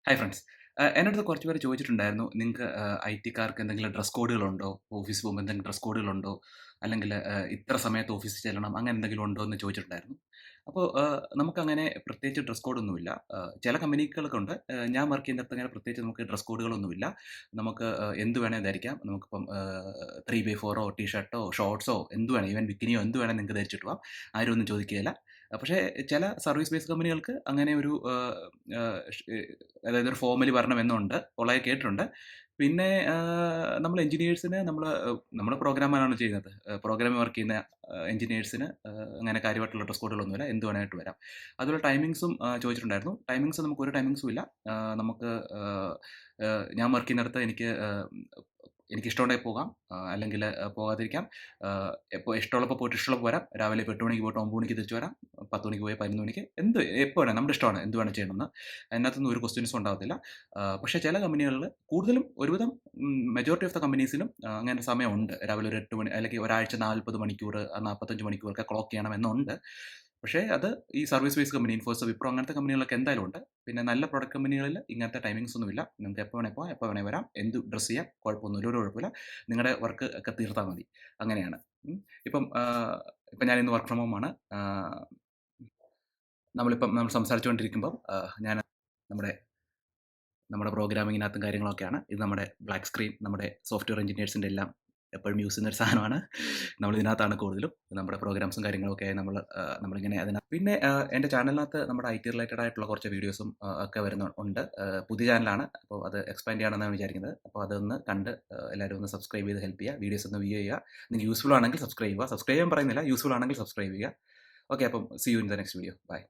Hi friends. എന്നോടത്ത് കുറച്ച് പേര് ചോദിച്ചിട്ടുണ്ടായിരുന്നു. നിങ്ങൾക്ക് ഐടിക്കാർക്ക് എന്തെങ്കിലും ഡ്രസ് കോഡുകളുണ്ടോ? ഓഫീസിൽ പോകുമ്പോൾ എന്തെങ്കിലും ഡ്രസ് കോഡുകളുണ്ടോ? അല്ലെങ്കിൽ ഇത്ര സമയത്ത് ഓഫീസിൽ ചെല്ലണം അങ്ങനെ എന്തെങ്കിലും ഉണ്ടോ എന്ന് ചോദിച്ചിട്ടുണ്ടായിരുന്നു. അപ്പോൾ നമുക്കങ്ങനെ പ്രത്യേകിച്ച് ഡ്രസ് കോഡൊന്നുമില്ല. ചില കമ്പനികൾക്കുണ്ട്. ഞാൻ വർക്ക് ചെയ്യുന്നിടത്ത് അങ്ങനെ പ്രത്യേകിച്ച് നമുക്ക് ഡ്രസ് കോഡുകളൊന്നുമില്ല. നമുക്ക് എന്ത് വേണേൽ ധരിക്കാം. നമുക്കിപ്പം 3/4 ടീ ഷർട്ടോ, ഷോർട്ട്സോ എന്ത് വേണം, ഈവൻ ബിക്കിനിയോ എന്ത് വേണേൽ നിങ്ങൾക്ക് ധരിച്ചിട്ട് പോവാം. ആരും ഒന്നും ചോദിക്കുകയില്ല. പക്ഷേ ചില സർവീസ് ബേസ് കമ്പനികൾക്ക് അങ്ങനെ ഒരു അതായത് ഒരു ഫോർമലി വരണമെന്നുണ്ട്. ഉള്ളത് കേട്ടിട്ടുണ്ട്. പിന്നെ നമ്മൾ എഞ്ചിനീയേഴ്സിന് നമ്മള് പ്രോഗ്രാമറാണ് ചെയ്യുന്നത്. പ്രോഗ്രാമിൽ വർക്ക് ചെയ്യുന്ന എഞ്ചിനീയേഴ്സിന് അങ്ങനെ കാര്യമായിട്ടുള്ള ഡ്രസ് കോഡുകളൊന്നുമില്ല. എന്ത് വേണമായിട്ട് വരാം. അതുപോലെ ടൈമിംഗ്സും ചോദിച്ചിട്ടുണ്ടായിരുന്നു. ടൈമിംഗ്സ് നമുക്ക് ഒരു ടൈമിംഗ്സും ഇല്ല. നമുക്ക് ഞാൻ വർക്ക് ചെയ്യുന്നിടത്ത് എനിക്കിഷ്ടമുണ്ടെങ്കിൽ പോകാം. അല്ലെങ്കിൽ പോകാതിരിക്കാം. എപ്പോൾ ഇഷ്ടമുള്ളപ്പോൾ പോയിട്ട് ഇഷ്ടമുള്ളപ്പോൾ വരാം. രാവിലെ ഇപ്പോൾ 8 മണിക്ക് പോയിട്ട് 9 മണിക്ക് തിരിച്ചു വരാം. 10 മണിക്ക് പോയി 11 മണിക്ക് എപ്പോൾ വേണേലും നമ്മുടെ ഇഷ്ടമാണ് എന്ത് വേണം ചെയ്യണമെന്ന്. അതിനകത്തൊന്നും ഒരു ക്വസ്റ്റ്യൻസും ഉണ്ടാകത്തില്ല. പക്ഷേ ചില കമ്പനികളിൽ കൂടുതലും ഒരുവിധം മെജോറിറ്റി ഓഫ് ദ കമ്പനീസിലും അങ്ങനെ സമയമുണ്ട്. രാവിലെ ഒരു 8 മണി അല്ലെങ്കിൽ ഒരാഴ്ച 40 മണിക്കൂർ, 45 മണിക്കൂറൊക്കെ ക്ലോക്ക് ചെയ്യണമെന്നുണ്ട്. പക്ഷേ അത് ഈ service base company Infosys, Wipro അങ്ങനത്തെ കമ്പനികളൊക്കെ എന്തായാലും ഉണ്ട്. പിന്നെ നല്ല പ്രൊഡക്റ്റ് കമ്പനികളിൽ ഇങ്ങനത്തെ ടൈമിംഗ്സ് ഒന്നുമില്ല. നിങ്ങൾക്ക് എപ്പോൾ വേണേൽ പോകാം, എപ്പോൾ വേണേൽ വരാം, എന്ത് ഡ്രസ്സ് ചെയ്യാം, കുഴപ്പമൊന്നുമില്ല, ഒരു കുഴപ്പമില്ല. നിങ്ങളുടെ വർക്ക് ഒക്കെ തീർത്താൽ മതി. അങ്ങനെയാണ്. ഇപ്പം ഇപ്പം ഞാനിന്ന് വർക്ക് ഫ്രം ഹോം ആണ്. നമ്മൾ സംസാരിച്ചുകൊണ്ടിരിക്കുമ്പം ഞാൻ നമ്മുടെ നമ്മുടെ പ്രോഗ്രാമിങ്ങിനകത്തും കാര്യങ്ങളൊക്കെയാണ്. ഇത് നമ്മുടെ ബ്ലാക്ക് സ്ക്രീൻ, നമ്മുടെ സോഫ്റ്റ്വെയർ എഞ്ചിനീയേഴ്സിൻ്റെ എല്ലാം എപ്പോഴും യൂസ് ചെയ്യുന്ന ഒരു സാധനമാണ്. നമ്മളിതിനകത്താണ് കൂടുതലും നമ്മുടെ പ്രോഗ്രാംസും കാര്യങ്ങളൊക്കെ നമ്മളിങ്ങനെ പിന്നെ എൻ്റെ ചാനലിനകത്ത് നമ്മുടെ IT റിലേറ്റഡ് ആയിട്ടുള്ള കുറച്ച് വീഡിയോസും ഒക്കെ ഉണ്ട്. പുതിയ ചാനലാണ്. അപ്പോൾ അത് എക്സ്പാൻഡ് ചെയ്യണമെന്നാണ് വിചാരിക്കുന്നത്. അപ്പോൾ അതൊന്ന് കണ്ട് എല്ലാവരും ഒന്ന് സബ്സ്ക്രൈബ് ചെയ്ത് ഹെൽപ്പ് ചെയ്യുക. വീഡിയോസ് ഒന്ന് വ്യൂ ചെയ്യുക. നിങ്ങൾക്ക് യൂസ്ഫുൾ ആണെങ്കിൽ സബ്സ്ക്രൈബ് ചെയ്യുക. സബ്സ്ക്രൈബ് ചെയ്യാൻ പറയുന്നില്ല, യൂസ്ഫുൾ ആണെങ്കിൽ സബ്സ്ക്രൈബ് ചെയ്യുക. ഓക്കെ, അപ്പം see you in the next video. By.